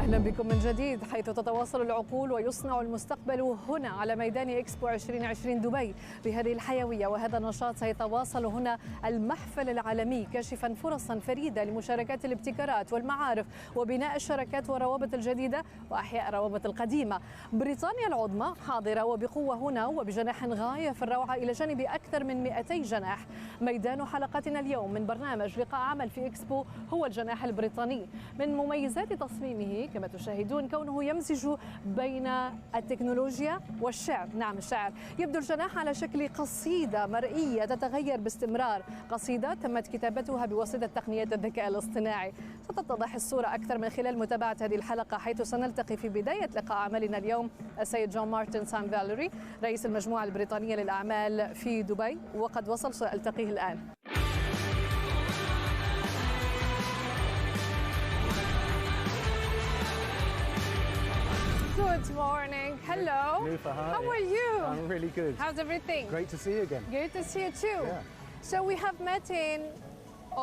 أهلا بكم من جديد، حيث تتواصل العقول ويصنع المستقبل هنا على ميدان إكسبو 2020 دبي بهذه الحيوية. وهذا النشاط سيتواصل هنا المحفل العالمي، كاشفا فرصا فريدة لمشاركات الابتكارات والمعارف وبناء الشراكات والروابط الجديدة وأحياء الروابط القديمة. بريطانيا العظمى حاضرة وبقوة هنا وبجناح غاية في الروعة إلى جانب أكثر من 200 جناح. ميدان حلقتنا اليوم من برنامج لقاء عمل في إكسبو هو الجناح البريطاني. من مميزات تصميمه كما تشاهدون كونه يمزج بين التكنولوجيا والشعر. نعم، الشعر. يبدو الجناح على شكل قصيدة مرئية تتغير باستمرار، قصيدة تمت كتابتها بواسطة تقنية الذكاء الاصطناعي. ستتضح الصورة أكثر من خلال متابعة هذه الحلقة، حيث سنلتقي في بداية لقاء عملنا اليوم السيد جون مارتن سام فاليري، رئيس المجموعة البريطانية للأعمال في دبي، وقد وصل، سألتقيه الآن. Good morning. Hello. Nufa, hi. How are you? I'm really good. How's everything? Great to see you again. Good to see you too. Yeah. So we have met in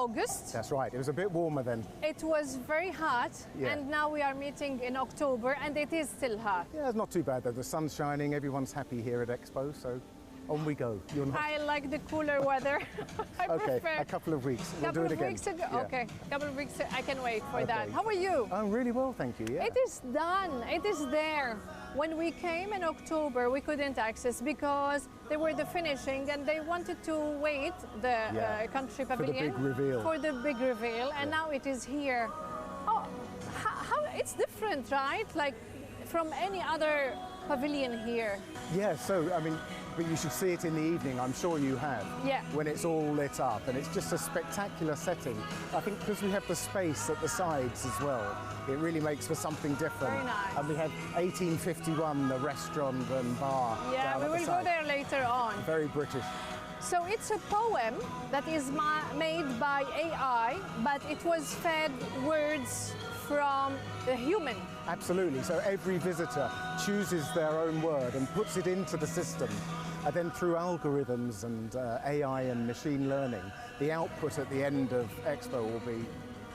August. That's right. It was a bit warmer then. It was very hot, Yeah. and now we are meeting in October, and it is still hot. Yeah, it's not too bad though. The sun's shining. Everyone's happy here at Expo, so on we go. You're not. I like the cooler weather. I Okay, prefer. a couple of weeks. We'll Couple do it of again. weeks ago. Yeah. Okay, couple of weeks. I can wait for that. Okay. How are you? I'm really well, thank you. Yeah. It is done. It is there. When we came in October, we couldn't access because they were the finishing and they wanted to wait the country pavilion big reveal. for the big reveal, and now it is here. Oh, how it's different, right? Like from any other pavilion here. Yeah. So I mean, but you should see it in the evening. I'm sure you have. Yeah. When it's all lit up, and it's just a spectacular setting. I think because we have the space at the sides as well, it really makes for something different. Very nice. And we have 1851, the restaurant and bar. Yeah, down we at the will go side. there later on. Very British. So it's a poem that is made by AI, but it was fed words from the human. Absolutely. So every visitor chooses their own word and puts it into the system. And then through algorithms and AI and machine learning, the output at the end of Expo will be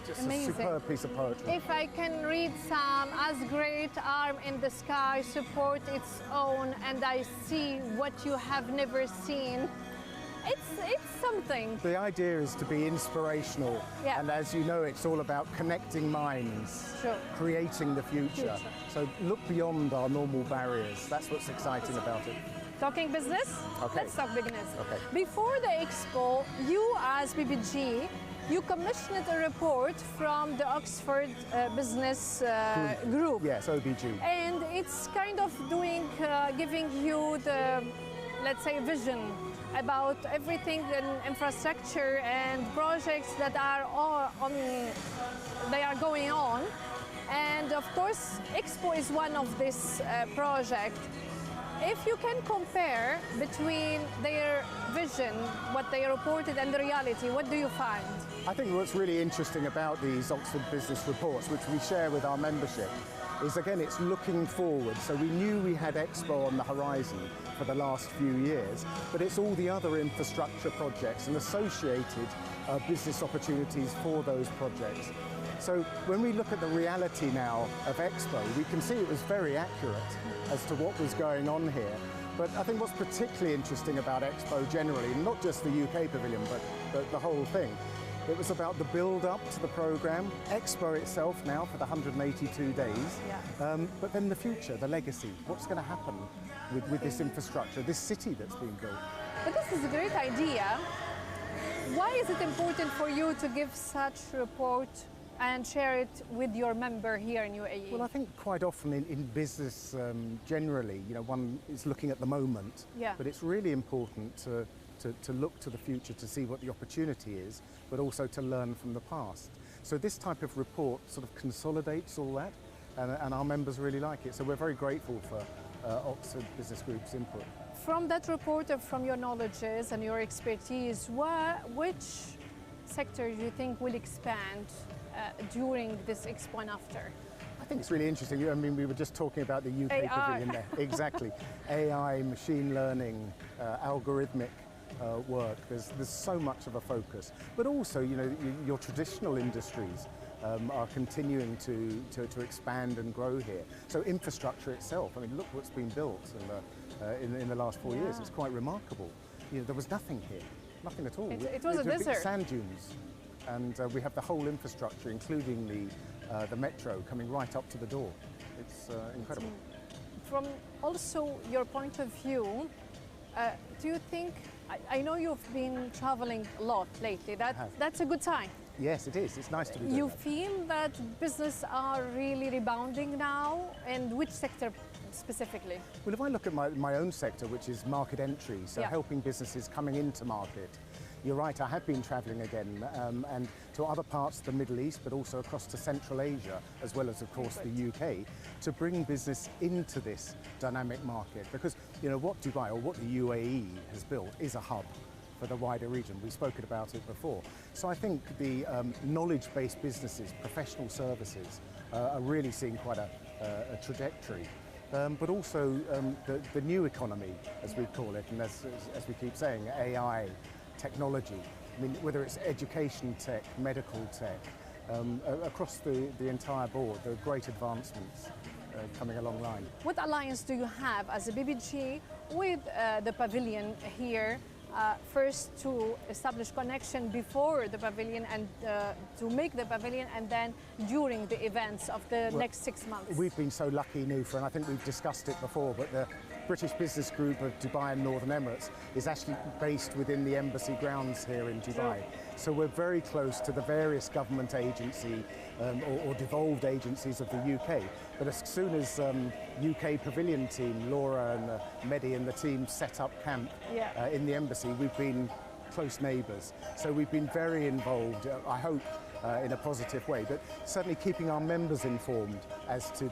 just Amazing. a superb piece of poetry. If I can read some, as great arm in the sky support its own, and I see what you have never seen. It's something. The idea is to be inspirational. Yeah. And as you know, it's all about connecting minds, Sure. creating the future. So look beyond our normal barriers. That's what's exciting about it. Talking business? Okay. Let's talk business. Okay. Before the expo, you as BBG, you commissioned a report from the Oxford Business Group. Yes, OBG. And it's kind of giving you the, let's say, vision about everything in infrastructure and projects that are going on. And of course, Expo is one of this project. If you can compare between their vision, what they reported, and the reality, what do you find? I think what's really interesting about these Oxford Business Reports, which we share with our membership, is again, it's looking forward. So we knew we had Expo on the horizon for the last few years, but it's all the other infrastructure projects and associated business opportunities for those projects. So when we look at the reality now of Expo, we can see it was very accurate as to what was going on here. But I think what's particularly interesting about Expo generally, not just the UK Pavilion, but the whole thing, it was about the build-up to the programme, Expo itself now for the 182 days, but then the future, the legacy, what's going to happen with this infrastructure, this city that's being built. But this is a great idea. Why is it important for you to give such report and share it with your member here in UAE? Well, I think quite often in business generally, you know, one is looking at the moment, but it's really important to look to the future to see what the opportunity is, but also to learn from the past. So this type of report sort of consolidates all that, and our members really like it. So we're very grateful for Oxford Business Group's input. From that report and from your knowledges and your expertise, which sector do you think will expand during this expo and after? I think it's really interesting. I mean, we were just talking about the UK AI. Pavilion there. Exactly. AI, machine learning, algorithmic work. There's so much of a focus. But also, you know, your traditional industries, are continuing to expand and grow here. So infrastructure itself, I mean, look what's been built in the last 4 years. It's quite remarkable. You know, there was nothing here, nothing at all. It was a desert. Big sand dunes, and we have the whole infrastructure, including the metro, coming right up to the door. It's incredible. From also your point of view, do you think? I know you've been traveling a lot lately. That's a good sign. Yes, it is. It's nice to be doing You that. feel that business are really rebounding now, and which sector specifically? Well, if I look at my own sector, which is market entry, so helping businesses coming into market, you're right, I have been travelling again, and to other parts of the Middle East, but also across to Central Asia, as well as, of course, the UK, to bring business into this dynamic market. Because, you know, what Dubai, or what the UAE has built, is a hub for the wider region. We've spoken about it before. So I think the knowledge-based businesses, professional services, are really seeing quite a trajectory. But also the new economy, as we call it, and as we keep saying, AI, technology. I mean, whether it's education tech, medical tech, across the entire board, there are great advancements coming along line. What alliance do you have as a BBG with the pavilion here? First to establish connection before the pavilion and to make the pavilion, and then during the events of the next 6 months. We've been so lucky, Nufa, and I think we've discussed it before, but the British Business Group of Dubai and Northern Emirates is actually based within the embassy grounds here in Dubai. So we're very close to the various government agency or devolved agencies of the UK. But as soon as UK Pavilion team, Laura and Mehdi and the team set up camp in the embassy, we've been close neighbours. So we've been very involved, I hope, in a positive way, but certainly keeping our members informed as to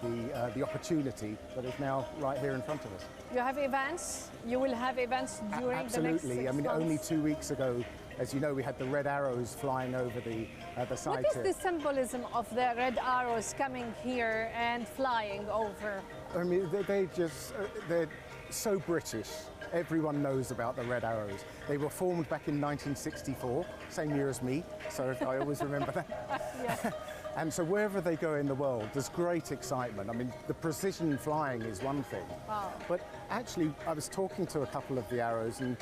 the opportunity that is now right here in front of us. You have events, you will have events during the next 6 months? Absolutely. I mean, only 2 weeks ago, as you know, we had the red arrows flying over the site. What is the symbolism of the red arrows coming here and flying over? I mean, they're so British. Everyone knows about the red arrows. They were formed back in 1964, same year as me, so I always remember that. And so wherever they go in the world, there's great excitement. I mean, the precision flying is one thing. Wow. But actually, I was talking to a couple of the arrows and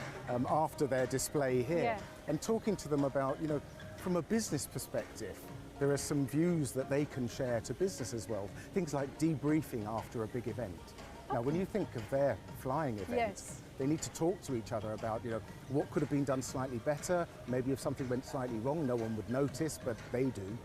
after their display here, and talking to them about, you know, from a business perspective, there are some views that they can share to business as well. Things like debriefing after a big event. Now, when you think of their flying events, they need to talk to each other about, you know, what could have been done slightly better. Maybe if something went slightly wrong, no one would notice, but they do.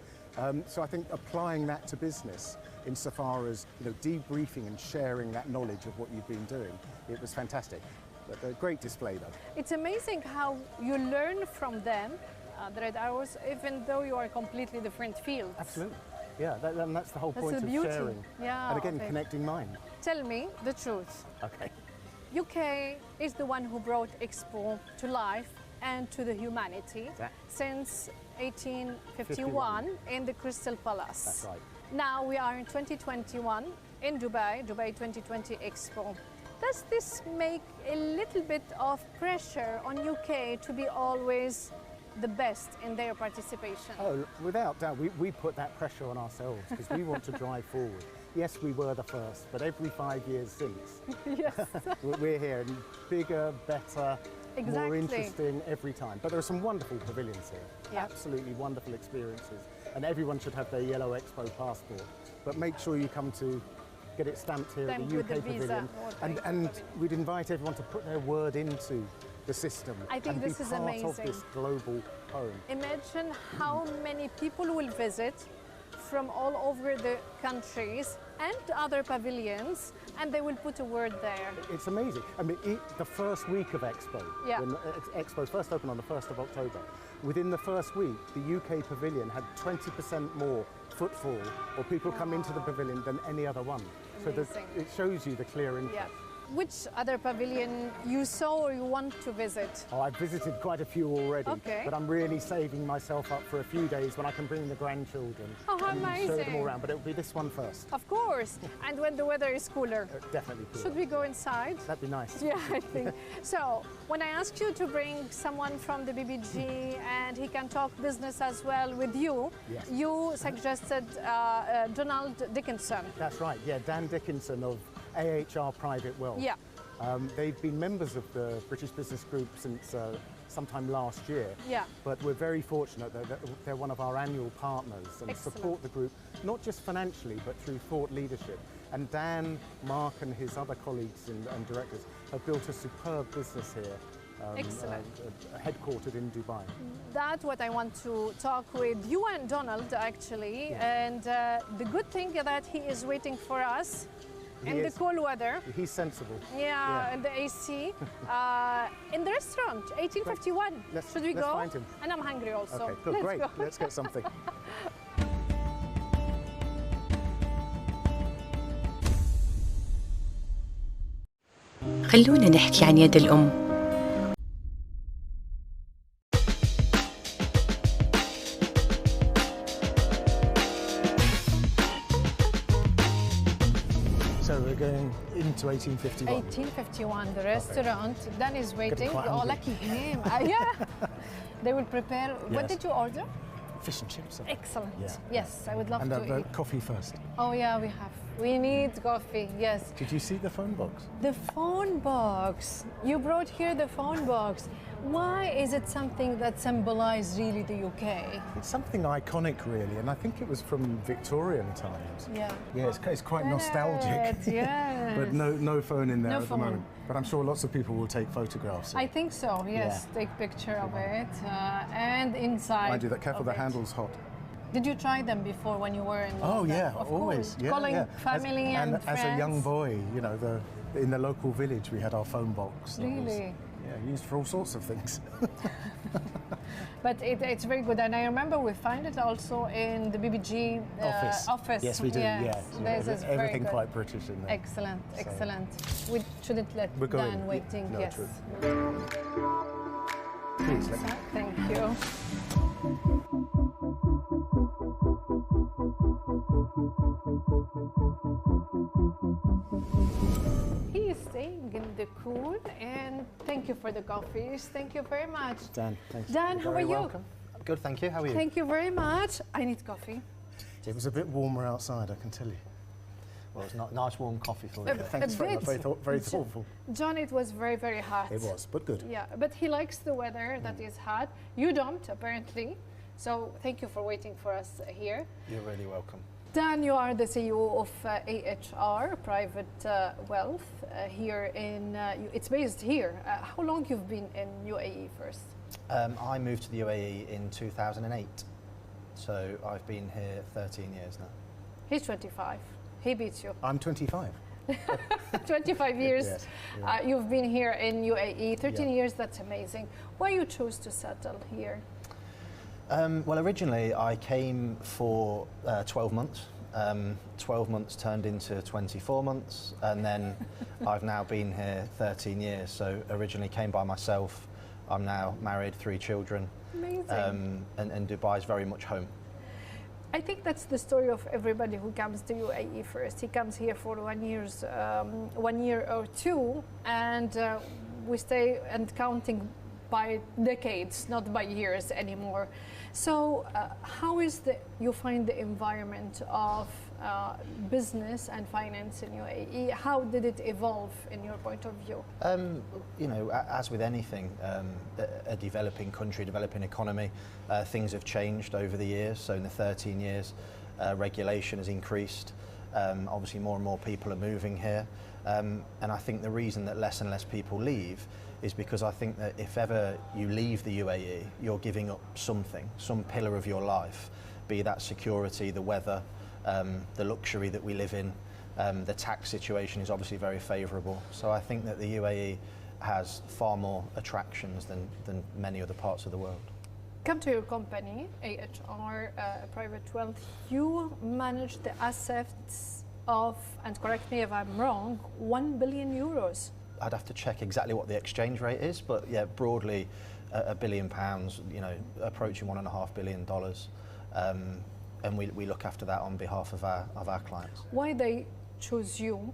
So I think applying that to business insofar as, you know, debriefing and sharing that knowledge of what you've been doing, it was fantastic. But a great display, though. It's amazing how you learn from them, the red arrows, even though you are completely different fields. Absolutely. Yeah, and that's the whole point of beauty. sharing. Yeah, and again, connecting mind. Tell me the truth. Okay. UK is the one who brought Expo to life and to the humanity since 1851 in the Crystal Palace. That's right. Now we are in 2021 in Dubai 2020 Expo. Does this make a little bit of pressure on UK to be always the best in their participation? Oh, without doubt, we put that pressure on ourselves because we want to drive forward. Yes, we were the first, but every 5 years since, we're here and bigger, better, more interesting every time. But there are some wonderful pavilions here, absolutely wonderful experiences, and everyone should have their yellow Expo passport. But make sure you come to get it stamped here at the UK Pavilion, and we'd invite everyone to put their word into the system. I think this is amazing. Of this global home. Imagine how many people will visit from all over the countries and other pavilions, and they will put a word there. It's amazing. I mean, the first week of Expo, when Expo first opened on the 1st of October, within the first week, the UK Pavilion had 20% more footfall or people come into the pavilion than any other one. So it shows you the clear interest. which other pavilion you saw or you want to visit? Oh, I've visited quite a few already, but I'm really saving myself up for a few days when I can bring the grandchildren and show them all around. But it'll be this one first. Of course, and when the weather is cooler. Definitely cooler. Should we go inside? That'd be nice. Yeah, I think. So, when I asked you to bring someone from the BBG and he can talk business as well with you, you suggested Donald Dickinson. That's right, yeah, Dan Dickinson of AHR Private Wealth. Yeah. They've been members of the British Business Group since sometime last year. Yeah. But we're very fortunate that they're one of our annual partners and support the group, not just financially, but through thought leadership. And Dan, Mark and his other colleagues and directors have built a superb business here. Headquartered in Dubai. That's what I want to talk with you and Donald actually, and the good thing that he is waiting for us in the cool weather. He's sensible. Yeah, and the AC. In the restaurant, 1851. Should we go? Let's find him. And I'm hungry also. Okay, good, great. Let's get something. خلونا نحكي عن يد الأم. So we're going into 1851. 1851, the restaurant. Dan is waiting. Oh, lucky him. Yeah. They will prepare. What did you order? Fish and chips. Excellent. Yes, I would love to eat. And coffee first. Oh yeah, we have. We need coffee, yes. Did you see the phone box? The phone box. You brought here the phone box. Why is it something that symbolizes really the UK? It's something iconic, really, and I think it was from Victorian times. Yeah. Yeah, it's quite nostalgic. Yeah. But no phone in there at the moment. But I'm sure lots of people will take photographs. I think so, yes. Take picture of it. And inside. Mind you, that careful, the handle's hot. Did you try them before when you were in? Oh yeah, always. Yeah, calling family and friends. As a young boy, you know, in the local village, we had our phone box. Really? Used for all sorts of things. But it's very good, and I remember we find it also in the BBG office. Yes, we do. Yes. Yes. Everything quite British in there. Excellent, excellent. We shouldn't let Dan waiting. No, yes. Please let me. Thank you. He is staying in the cool, and thank you for the coffees. Thank you very much. Dan, thanks. Dan, how are you? Welcome. Good, thank you. How are you? Thank you very much. I need coffee. It was a bit warmer outside, I can tell you. Well, it's not nice warm coffee for you. Thanks very much. Very thoughtful. John, it was very, very hot. It was, but good. Yeah, but he likes the weather that is hot. You don't, apparently. So thank you for waiting for us here. You're really welcome. Dan, you are the CEO of AHR Private Wealth here in. It's based here. How long you've been in UAE first? I moved to the UAE in 2008, so I've been here 13 years now. He's 25. He beats you. I'm 25. 25 years. Yes, you've been here in UAE. 13 years. That's amazing. Why you chose to settle here? Well, originally I came for 12 months. 12 months turned into 24 months, and then I've now been here 13 years. So originally came by myself. I'm now married, 3 children. Amazing. And Dubai is very much home. I think that's the story of everybody who comes to UAE first. He comes here for 1 year or two, and we stay and counting by decades, not by years anymore. So how is you find the environment of business and finance in UAE? How did it evolve in your point of view? You know, as with anything, a developing country, developing economy, things have changed over the years. So in the 13 years, regulation has increased. Obviously more and more people are moving here. And I think the reason that less and less people leave is because I think that if ever you leave the UAE, you're giving up something, some pillar of your life, be that security, the weather, the luxury that we live in. The tax situation is obviously very favourable. So I think that the UAE has far more attractions than many other parts of the world. Come to your company, AHR Private Wealth. You manage the assets of, and correct me if I'm wrong, 1 billion euros. I'd have to check exactly what the exchange rate is, but yeah, broadly £1 billion, you know, approaching $1.5 billion. And we look after that on behalf of our clients. Why they choose you,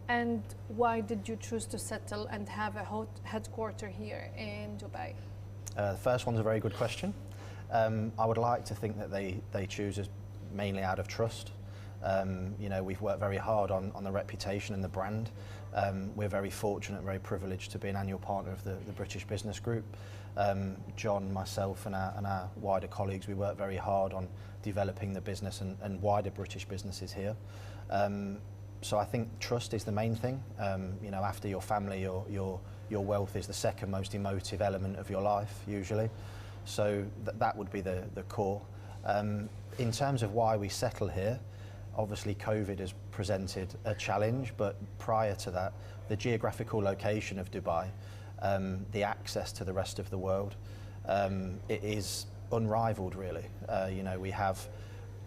and why did you choose to settle and have a headquarter here in Dubai? The first one's a very good question. I would like to think that they choose us mainly out of trust. You know, we've worked very hard on the reputation and the brand. We're very fortunate and very privileged to be an annual partner of the British Business Group. John, myself and our wider colleagues, we work very hard on developing the business and wider British businesses here. So I think trust is the main thing. You know, after your family, your wealth is the second most emotive element of your life, usually. So that would be the core. In terms of why we settle here, obviously COVID has presented a challenge, but prior to that, the geographical location of Dubai, the access to the rest of the world, it is unrivaled really. You know, we have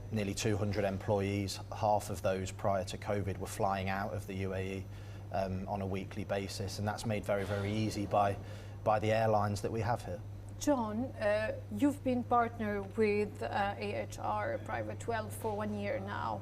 nearly 200 employees. Half of those prior to COVID were flying out of the UAE on a weekly basis, and that's made very, very easy by the airlines that we have here. John, you've been partner with AHR Private Wealth for 1 year now.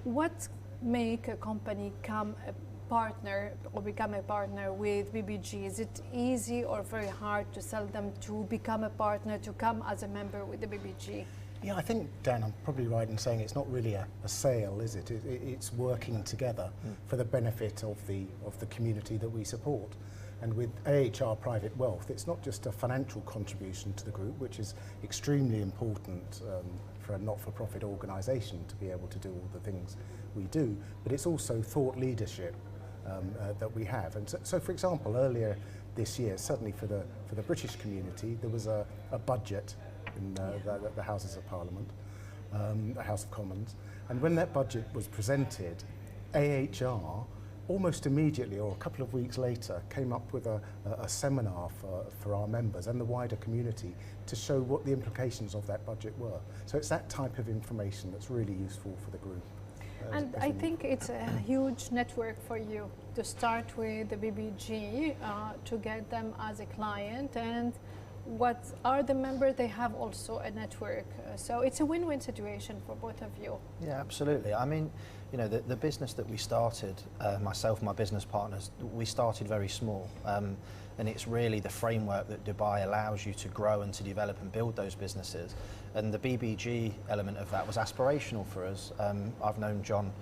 What make a company become a partner with BBG? Is it easy or very hard to sell them to become a partner, to come as a member with the BBG? Yeah, I think, Dan, I'm probably right in saying it's not really a sale, is it? It's working together for the benefit of the community that we support. And with AHR Private Wealth, it's not just a financial contribution to the group, which is extremely important for a not-for-profit organisation to be able to do all the things we do, but it's also thought leadership that we have. And so, for example, earlier this year, suddenly for the British community, there was a budget in the Houses of Parliament, the House of Commons, and when that budget was presented, AHR almost immediately, or a couple of weeks later, came up with a seminar for our members and the wider community to show what the implications of that budget were. So it's that type of information that's really useful for the group. And I think it's a huge network for you to start with the BBG, to get them as a client, and what are the members, they have also a network. So it's a win-win situation for both of you. Yeah, absolutely. I mean, you know, the business that we started, myself and my business partners, we started very small. And it's really the framework that Dubai allows you to grow and to develop and build those businesses. And the BBG element of that was aspirational for us. I've known John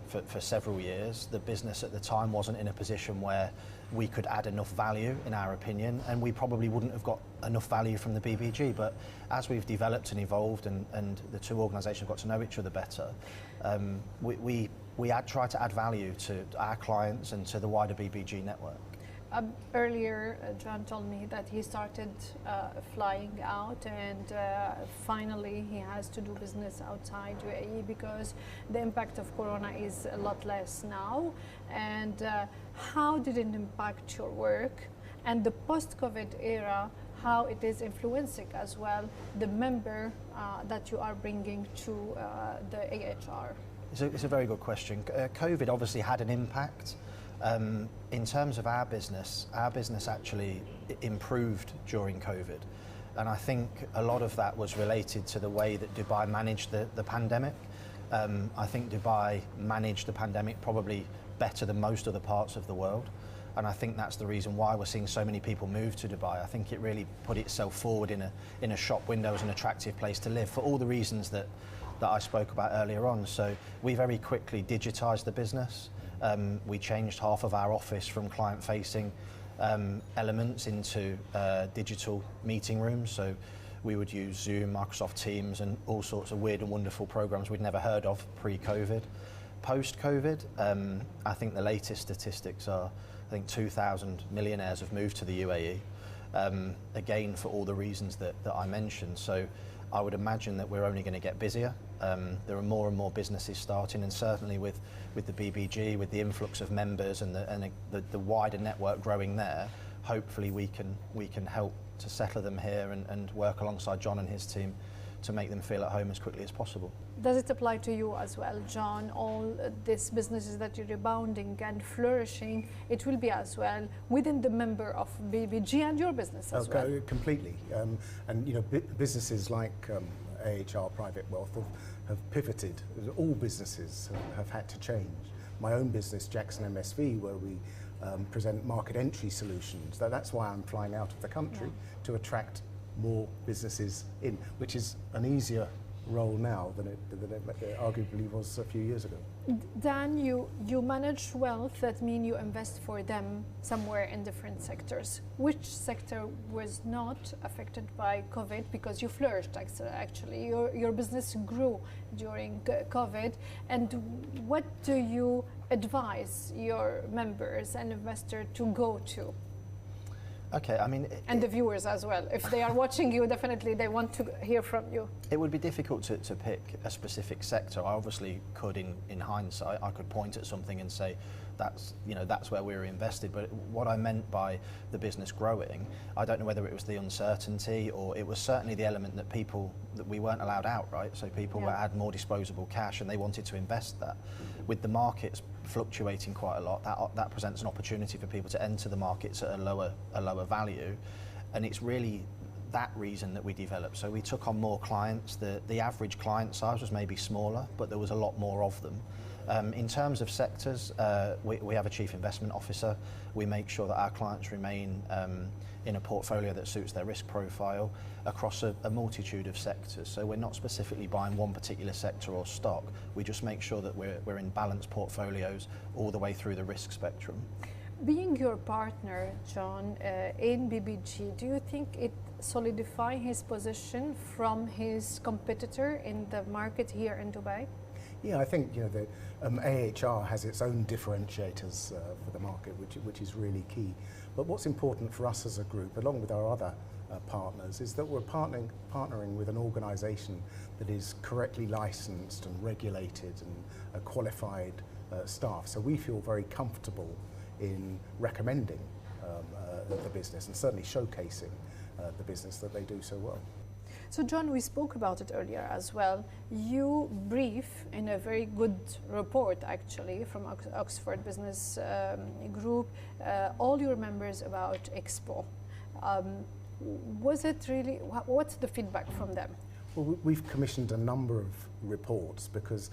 for several years. The business at the time wasn't in a position where we could add enough value, in our opinion, and we probably wouldn't have got enough value from the BBG. But as we've developed and evolved and the two organisations got to know each other better, we try to add value to our clients and to the wider BBG network. Earlier, John told me that he started flying out, and finally he has to do business outside UAE because the impact of Corona is a lot less now. And how did it impact your work, and the post-COVID era, how it is influencing as well the member that you are bringing to the AHR? It's a very good question. COVID obviously had an impact. In terms of our business actually improved during COVID. And I think a lot of that was related to the way that Dubai managed the pandemic. I think Dubai managed the pandemic probably better than most other parts of the world. And I think that's the reason why we're seeing so many people move to Dubai. I think it really put itself forward in a shop window as an attractive place to live for all the reasons that I spoke about earlier on. So we very quickly digitized the business. We changed half of our office from client-facing elements into digital meeting rooms. So we would use Zoom, Microsoft Teams, and all sorts of weird and wonderful programs we'd never heard of pre-COVID. Post-COVID, I think the latest statistics are, I think 2,000 millionaires have moved to the UAE, again for all the reasons that I mentioned. So I would imagine that we're only going to get busier. There are more and more businesses starting, and certainly with the BBG, with the influx of members and the wider network growing there, hopefully we can help to settle them here and work alongside John and his team to make them feel at home as quickly as possible. Does it apply to you as well, John? All these businesses that you're rebounding and flourishing, it will be as well within the member of BBG and your business as well? Completely. And you know, businesses like AHR Private Wealth have pivoted. All businesses have had to change. My own business, Jackson MSV, where we present market entry solutions. That's why I'm flying out of the country, to attract more businesses in, which is an easier role now than it arguably was a few years ago. Dan, you manage wealth, that means you invest for them somewhere in different sectors. Which sector was not affected by COVID, because you flourished actually? Your business grew during COVID, and what do you advise your members and investors to go to? Okay, I mean... And the viewers as well. If they are watching you, definitely they want to hear from you. It would be difficult to pick a specific sector. I obviously could, in hindsight, I could point at something and say, that's where we were invested. But what I meant by the business growing, I don't know whether it was the uncertainty, or it was certainly the element that we weren't allowed out, right? So people had more disposable cash and they wanted to invest that. With the markets fluctuating quite a lot, that presents an opportunity for people to enter the markets at a lower value, and it's really that reason that we developed. So we took on more clients. The average client size was maybe smaller, but there was a lot more of them. In terms of sectors, we have a chief investment officer. We make sure that our clients remain in a portfolio that suits their risk profile across a multitude of sectors. So we're not specifically buying one particular sector or stock. We just make sure that we're in balanced portfolios all the way through the risk spectrum. Being your partner, John, in BBG, do you think it solidifies his position from his competitor in the market here in Dubai? Yeah, I think the AHR has its own differentiators for the market, which is really key. But what's important for us as a group, along with our other partners, is that we're partnering with an organisation that is correctly licensed and regulated and qualified staff. So we feel very comfortable in recommending the business and certainly showcasing the business that they do so well. So John, we spoke about it earlier as well. You brief in a very good report actually from Oxford Business Group all your members about Expo. Was it really, what's the feedback from them? Well, we've commissioned a number of reports because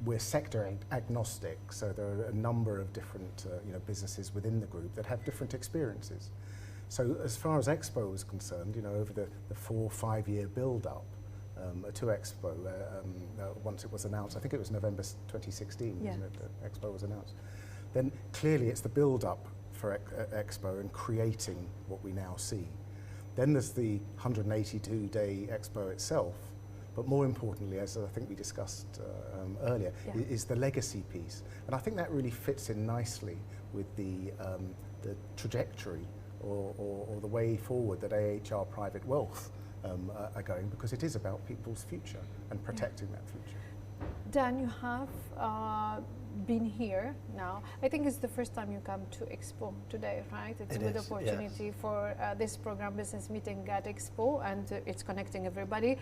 we're sector agnostic, so there are a number of different businesses within the group that have different experiences. So as far as Expo was concerned, over the 4 or 5 year build-up to Expo, once it was announced, I think it was November 2016, wasn't it, that Expo was announced. Then clearly it's the build-up for Expo and creating what we now see. Then there's the 182-day Expo itself, but more importantly, as I think we discussed earlier, is the legacy piece. And I think that really fits in nicely with the trajectory or the way forward that AHR Private Wealth are going, because it is about people's future and protecting that future. Dan, you have been here now. I think it's the first time you come to Expo today, right? It's a good opportunity for this program, Business Meeting at Expo, and it's connecting everybody.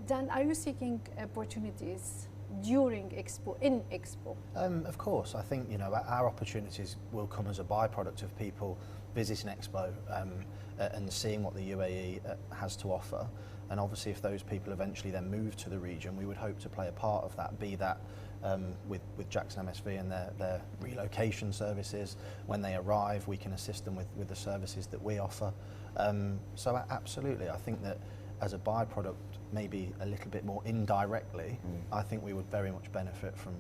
Dan, are you seeking opportunities during Expo, in Expo? Of course. I think our opportunities will come as a byproduct of people visiting Expo and seeing what the UAE has to offer. And obviously if those people eventually then move to the region, we would hope to play a part of that, be that with Jackson MSV and their relocation services. When they arrive, we can assist them with the services that we offer. So absolutely, I think that as a byproduct, maybe a little bit more indirectly, I think we would very much benefit from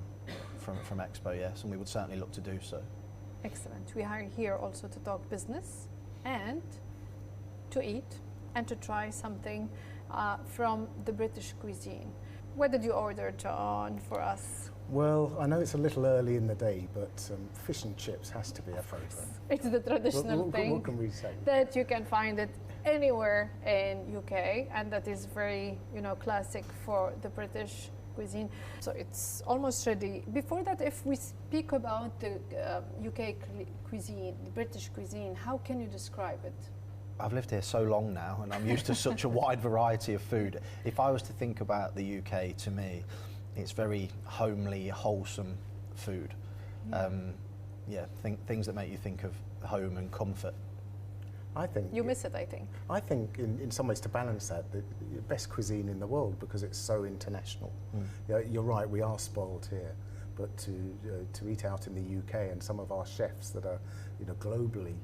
Expo, yes, and we would certainly look to do so. Excellent. We are here also to talk business and to eat and to try something from the British cuisine. What did you order, John, for us? Well, I know it's a little early in the day, but fish and chips has to be a favourite. It's the traditional thing what can we say? That you can find it anywhere in UK, and that is very, classic for the British cuisine. So it's almost ready. Before that, if we speak about the UK cuisine, the British cuisine, how can you describe it? I've lived here so long now, and I'm used to such a wide variety of food. If I was to think about the UK, to me, it's very homely, wholesome food. Things that make you think of home and comfort. I think you miss it, I think. I think in some ways, to balance that, the best cuisine in the world, because it's so international. You're right, we are spoiled here, but to eat out in the UK and some of our chefs that are globally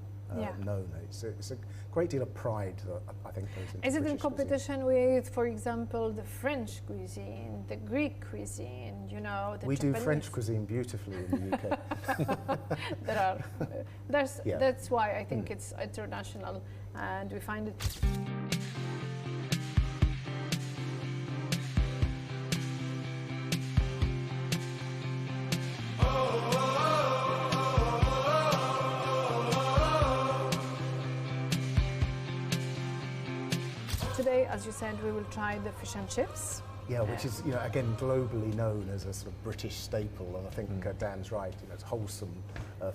known, it's a great deal of pride that I think goes into Is it in British competition with, for example, the French cuisine, the Greek cuisine, the We Japanese? do French cuisine beautifully in the UK. That's why I think it's international, and we find it. Today, as you said, we will try the fish and chips. Yeah, which is, again, globally known as a sort of British staple, and I think Dan's right, it's wholesome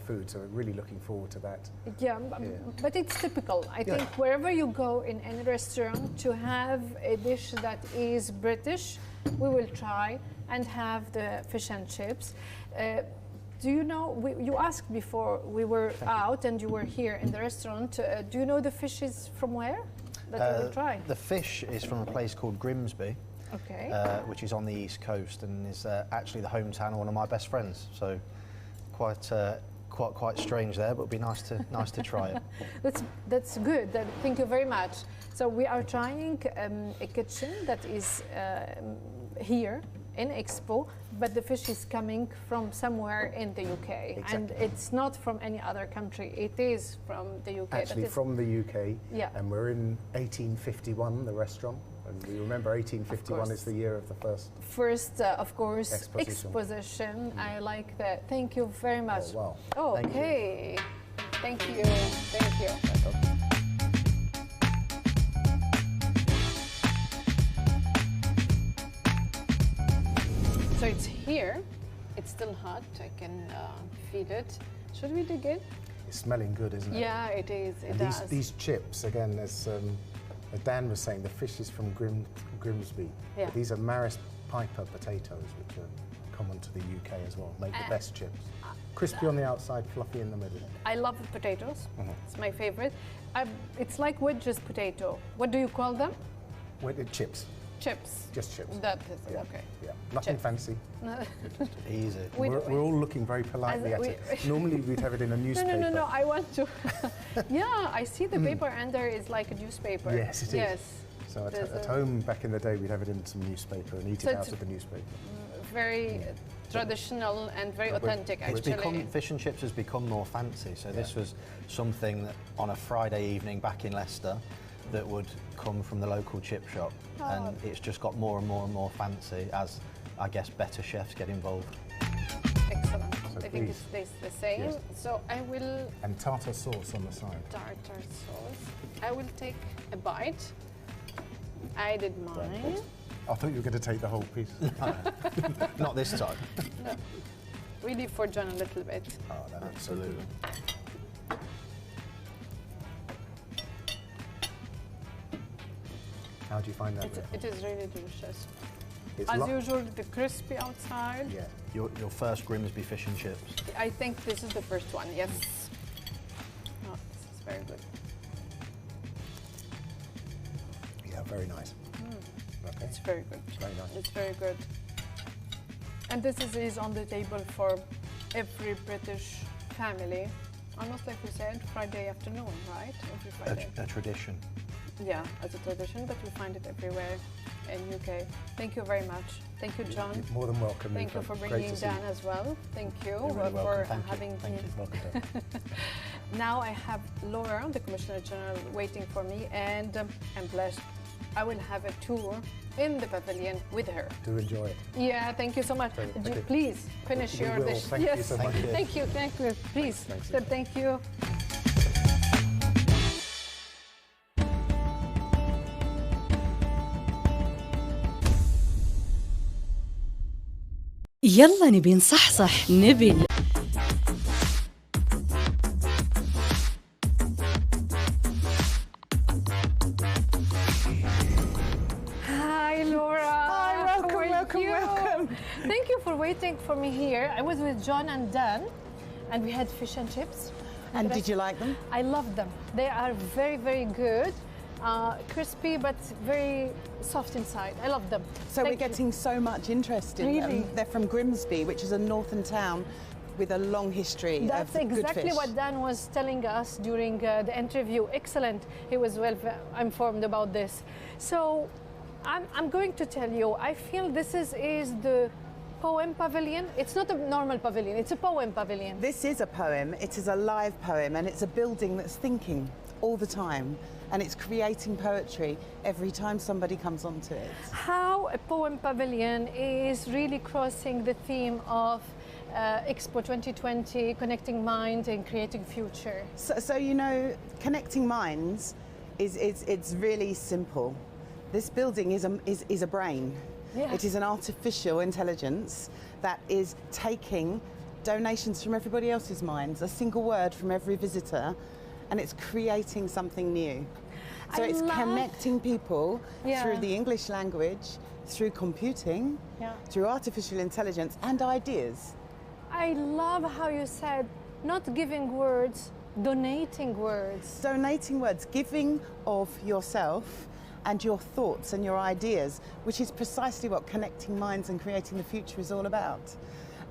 food, so we're really looking forward to that. But it's typical. I think wherever you go in any restaurant to have a dish that is British, we will try and have the fish and chips. Do you know, you asked before we were out and you were here in the restaurant, do you know the fish is from where? That we will try. The fish is from a place called Grimsby, which is on the east coast, and is actually the hometown of one of my best friends. So quite strange there, but it'd be nice to try it. That's good. Thank you very much. So we are trying a kitchen that is here in Expo, but the fish is coming from somewhere in the UK. Exactly. And it's not from any other country. It is from the UK. Actually from the UK, and we're in 1851, the restaurant. And we remember 1851 is the year of the first of course, exposition. I like that. Thank you very much. Oh, wow. Okay. Thank you. Thank you. So it's here. It's still hot. I can feel it. Should we dig in? It's smelling good, isn't it? Yeah, it is. These chips, again, as Dan was saying, the fish is from Grimsby. Yeah. But these are Maris Piper potatoes, which are common to the UK as well. Make the best chips. Crispy on the outside, fluffy in the middle. I love potatoes. It's my favorite. It's like wedges potato. What do you call them? Chips. Chips. Just chips. That is okay. Yeah. Nothing fancy. Easy. We're all looking very politely at it. Normally we'd have it in a newspaper. No. I want to. Yeah, I see the paper, and there is like a newspaper. Yes, it is. Yes. So at home back in the day, we'd have it in some newspaper and eat it out of the newspaper. Very traditional and very authentic, actually. Fish and chips has become more fancy. So this was something that on a Friday evening back in Leicester that would come from the local chip shop, and it's just got more and more and more fancy as, I guess, better chefs get involved. Excellent. So I think it tastes the same. Yes. So I will... And tartar sauce on the side. Tartar sauce. I will take a bite. I did mine. I thought you were going to take the whole piece. Not this time. No. Really for John a little bit. Oh, no, absolutely. How do you find that? It is really delicious. As usual, the crispy outside. Yeah. Your first Grimsby fish and chips. I think this is the first one, yes. Oh, this is very good. Yeah, very nice. Okay. It's very good. It's very nice. It's very good. And this is on the table for every British family. Almost like we said, Friday afternoon, right? Every Friday. A tradition. Yeah, as a tradition, but we find it everywhere in UK. Thank you very much. Thank you, John. You're more than welcome. Thank you for bringing Dan as well. Thank you for having me. Welcome. Now I have Laura, the Commissioner General, waiting for me, and I'm blessed. I will have a tour in the pavilion with her. Do enjoy it. Yeah, thank you so much. Please finish your dish. Thank you so much. Thank you. Please. Thank you. يلا نبي نصحصح نبي Thank you for waiting for me here. I was with John and Dan, and we had fish and chips. And did you like them? I love them. They are very, very good. Crispy, but very soft inside. I love them. So we're getting so much interest in them. They're from Grimsby, which is a northern town with a long history of good fish. That's exactly what Dan was telling us during the interview. Excellent. He was well informed about this. So I'm going to tell you, I feel this is the poem pavilion. It's not a normal pavilion, it's a poem pavilion. This is a poem. It is a live poem, and it's a building that's thinking all the time. And it's creating poetry every time somebody comes onto it. How a poem pavilion is really crossing the theme of Expo 2020, connecting mind and creating future. So you know, connecting minds it's really simple. This building is a brain. Yeah. It is an artificial intelligence that is taking donations from everybody else's minds, a single word from every visitor, and it's creating something new. So it's connecting people through the English language, through computing, through artificial intelligence and ideas. I love how you said, not giving words, donating words. Donating words, giving of yourself and your thoughts and your ideas, which is precisely what connecting minds and creating the future is all about.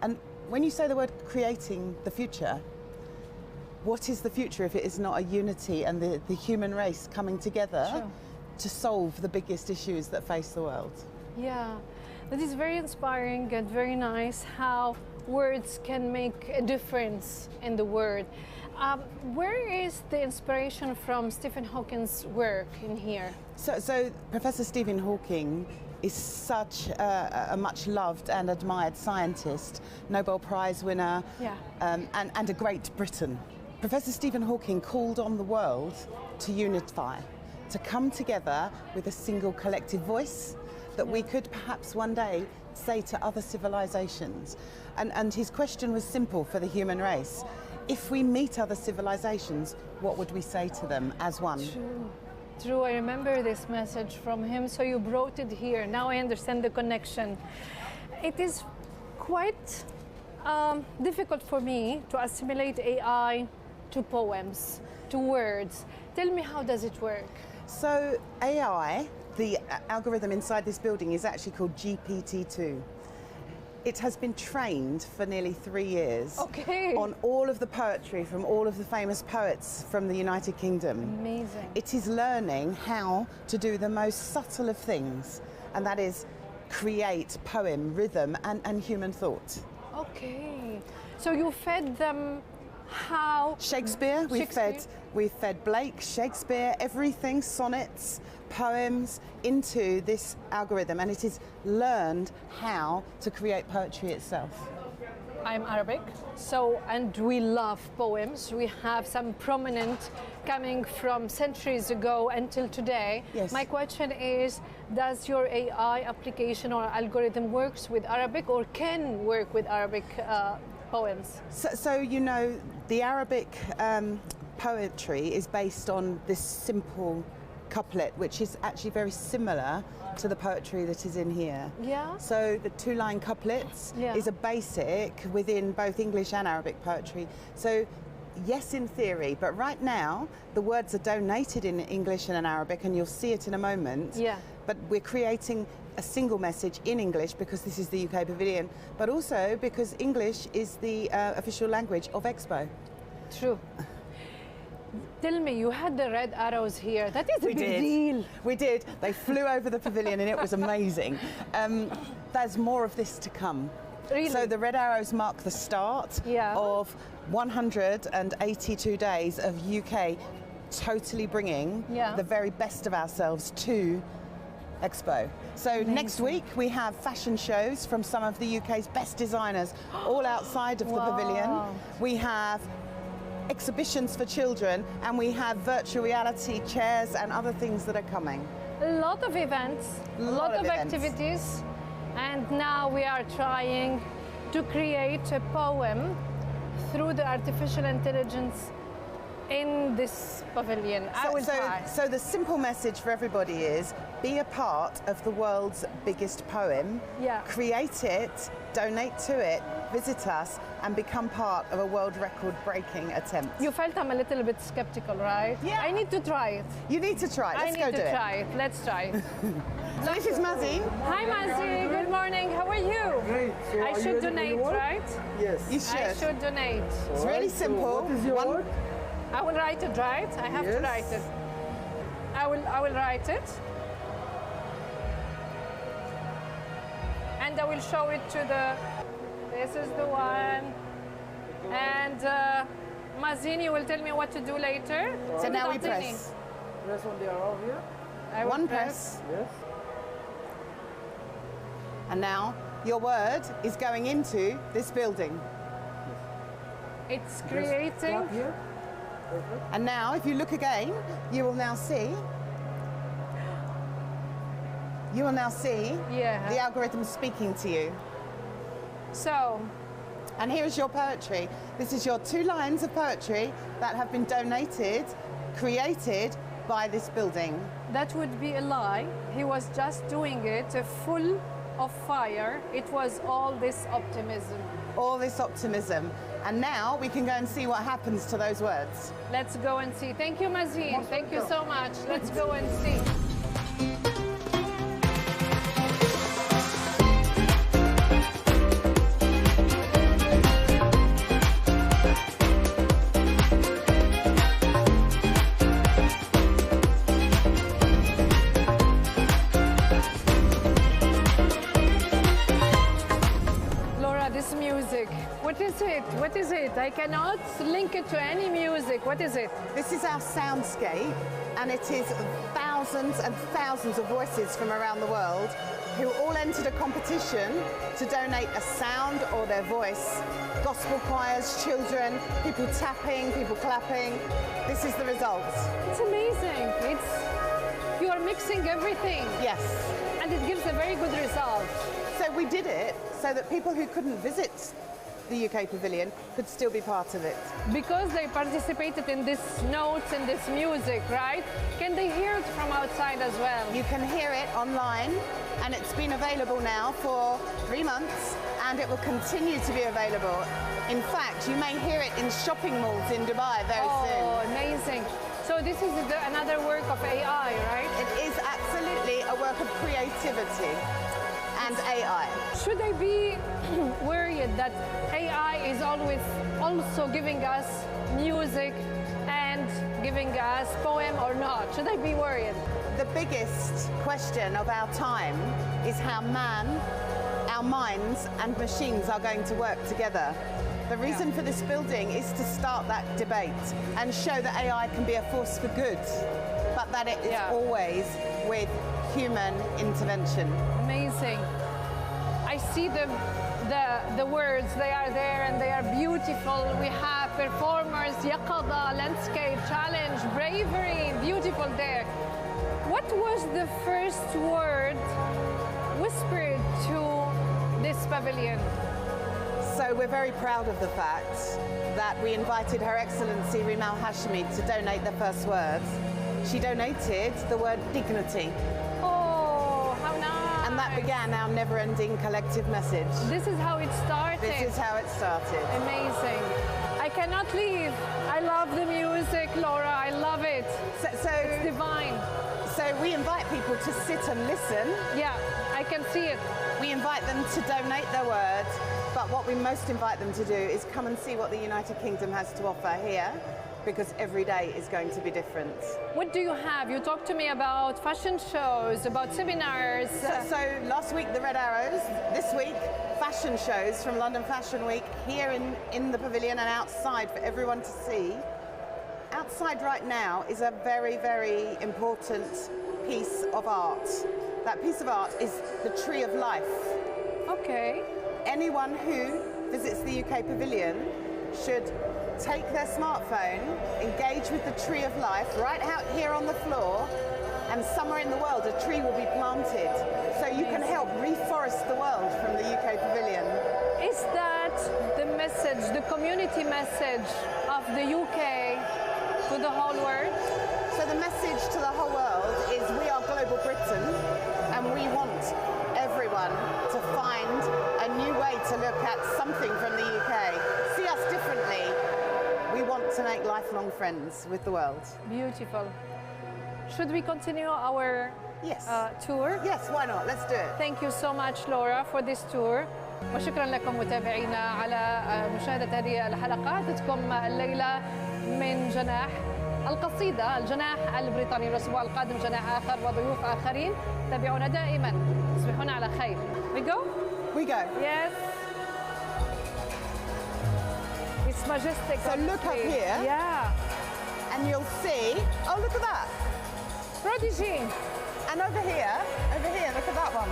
And when you say the word creating the future, what is the future if it is not a unity and the human race coming together to solve the biggest issues that face the world? Yeah, that is very inspiring and very nice how words can make a difference in the world. Where is the inspiration from Stephen Hawking's work in here? So Professor Stephen Hawking is such a much loved and admired scientist, Nobel Prize winner, and a great Briton. Professor Stephen Hawking called on the world to unify, to come together with a single collective voice that we could perhaps one day say to other civilizations. And his question was simple for the human race. If we meet other civilizations, what would we say to them as one? True, I remember this message from him, so you brought it here. Now I understand the connection. It is quite difficult for me to assimilate AI to poems, to words. Tell me, how does it work? So AI, the algorithm inside this building, is actually called GPT-2. It has been trained for nearly 3 years on all of the poetry from all of the famous poets from the United Kingdom. Amazing. It is learning how to do the most subtle of things, and that is create poem, rhythm, and human thought. Okay. So you fed them how? Shakespeare. We fed Blake, Shakespeare, everything, sonnets, poems, into this algorithm, and it has learned how to create poetry itself. I'm Arabic, and we love poems. We have some prominent coming from centuries ago until today. Yes. My question is, does your AI application or algorithm works with Arabic or can work with Arabic poems? So you know, the Arabic poetry is based on this simple couplet, which is actually very similar to the poetry that is in here. Yeah. So the 2-line couplets is a basic within both English and Arabic poetry. So yes, in theory, but right now the words are donated in English and in Arabic, and you'll see it in a moment. Yeah. But we're creating a single message in English because this is the UK Pavilion, but also because English is the official language of Expo. True. Tell me, you had the red arrows here. That is a big deal. We did. They flew over the pavilion and it was amazing. There's more of this to come. Really? So the red arrows mark the start of 182 days of UK totally bringing the very best of ourselves to Expo. So amazing. Next week we have fashion shows from some of the UK's best designers all outside of the pavilion. We have exhibitions for children, and we have virtual reality chairs and other things that are coming. A lot of events, a lot of activities, and now we are trying to create a poem through the artificial intelligence in this pavilion. I will try. So the simple message for everybody is be a part of the world's biggest poem. Yeah. Create it, donate to it, visit us, and become part of a world record breaking attempt. You felt I'm a little bit skeptical, right? Yeah. I need to try it. You need to try it. Let's go do it. I need to try it. Let's try it. So this is Mazzy. Hi, Mazzy. Good morning. How are you? Great. So I should donate, right? Yes. You should. I should donate. It's really simple. What is your work? I will write it, right? I have to Yes. write it. I will write it. And I will show it to the... This is the one. And Mazzini will tell me what to do later. So now we Tartini. press. Press on the arrow here. I will One press. Yes. And now your word is going into this building. It's Just creating... tap here. Perfect. And now, if you look again, you will now see. You will now see Yeah. the algorithm speaking to you. So, And here is your poetry. This is your 2 lines of poetry that have been donated, created by this building. that would be a lie. He was just doing it full of fire. It was all this optimism. All this optimism. And now we can go and see what happens to those words. Let's go and see. Thank you, Mazin. Thank you so much. Let's go and see. This music, what is it? What is it? I cannot link it to any music. What is it? This is our soundscape, and it is thousands and thousands of voices from around the world who all entered a competition to donate a sound or their voice. Gospel choirs, children, people tapping, people clapping. This is the result. It's amazing. You are mixing everything. Yes. And it gives a very good result. So we did it so that people who couldn't visit the UK Pavilion could still be part of it. Because they participated in this notes and this music, right? Can they hear it from outside as well? You can hear it online, and it's been available now for 3 months, and it will continue to be available. In fact, you may hear it in shopping malls in Dubai very soon. Oh, amazing. So this is another work of AI, right? It is absolutely a work of creativity and AI. Should I be worried that AI is always also giving us music and giving us poem or not? Should I be worried? The biggest question of our time is how man, our minds and machines are going to work together. The reason for this building is to start that debate and show that AI can be a force for good, but that it is always with human intervention. Amazing. I see the words, they are there and they are beautiful. We have performers, yaqada, landscape, challenge, bravery, beautiful there. What was the first word whispered to this pavilion? So we're very proud of the fact that we invited Her Excellency Rimal Hashmi to donate the first words. She donated the word dignity. Oh, how nice. And that began our never-ending collective message. This is how it started. This is how it started. Amazing. I cannot leave. I love the music, Laura. I love it. So it's divine. So we invite people to sit and listen. Yeah, I can see it. We invite them to donate their words, but what we most invite them to do is come and see what the United Kingdom has to offer here, because every day is going to be different. What do you have? You talked to me about fashion shows, about seminars. So last week, the Red Arrows. This week, fashion shows from London Fashion Week here in the pavilion and outside for everyone to see. Outside right now is a very, very important piece of art. That piece of art is the Tree of Life. Okay. Anyone who visits the UK Pavilion should take their smartphone, engage with the Tree of Life right out here on the floor, and somewhere in the world a tree will be planted. So you can help reforest the world from the UK Pavilion. Is that the message, the community message of the UK to the whole world? So the message to the whole world is we are Global Britain and we want everyone to find a new way to look at something from the UK. See us differently. We want to make lifelong friends with the world. Beautiful. Should we continue our Yes. tour? Yes, why not? Let's do it. Thank you so much Laura for this tour. وشكرا لكم متابعينا على مشاهدة هذه الحلقة. أتتكم الليلة من جناح القصيدة الجناح البريطاني. الأسبوع القادم جناح آخر وضيوف آخرين. تابعونا دائما. تصبحون على خير. We go? We go. Yes. It's majestic. So look up here. Yeah. And you'll see, oh, look at that. Prodigy. And over here, look at that one.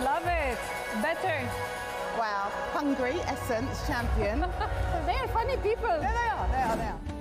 Love it. Better. Wow. Hungry, Essence, champion. They are funny people. There they are.